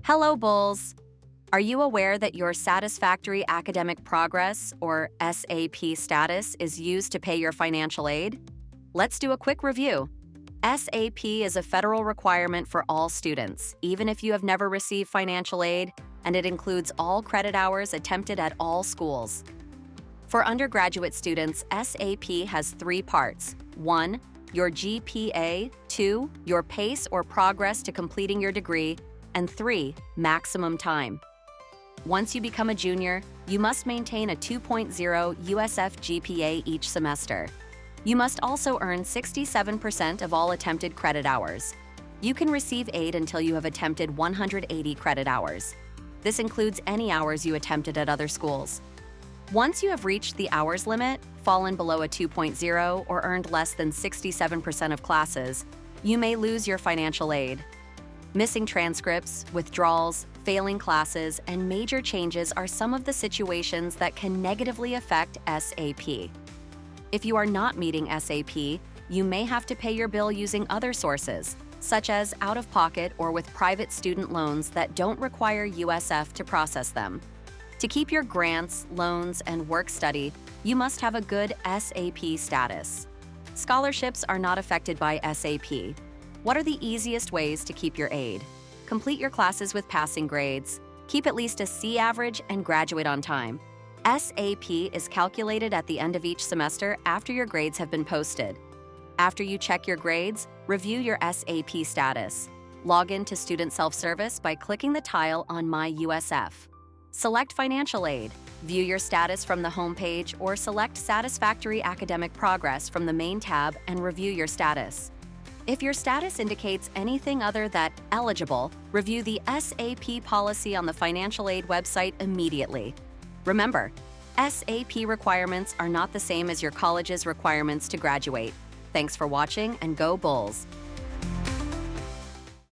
Hello, Bulls! Are you aware that your Satisfactory Academic Progress, or SAP status, is used to pay your financial aid? Let's do a quick review. SAP is a federal requirement for all students, even if you have never received financial aid, and it includes all credit hours attempted at all schools. For undergraduate students, SAP has 3 parts. 1. Your GPA, 2. Your pace or progress to completing your degree, and 3. Maximum time. Once you become a junior, you must maintain a 2.0 USF GPA each semester. You must also earn 67% of all attempted credit hours. You can receive aid until you have attempted 180 credit hours. This includes any hours you attempted at other schools. Once you have reached the hours limit, fallen below a 2.0, or earned less than 67% of classes, you may lose your financial aid. Missing transcripts, withdrawals, failing classes, and major changes are some of the situations that can negatively affect SAP. If you are not meeting SAP, you may have to pay your bill using other sources, such as out-of-pocket or with private student loans that don't require USF to process them. To keep your grants, loans, and work study, you must have a good SAP status. Scholarships are not affected by SAP. What are the easiest ways to keep your aid? Complete your classes with passing grades, keep at least a C average, and graduate on time. SAP is calculated at the end of each semester after your grades have been posted. After you check your grades, review your SAP status. Log in to Student Self-Service by clicking the tile on My USF. Select Financial Aid. View your status from the homepage or select Satisfactory Academic Progress from the main tab and review your status. If your status indicates anything other than eligible, review the SAP policy on the financial aid website immediately. Remember, SAP requirements are not the same as your college's requirements to graduate. Thanks for watching, and go Bulls!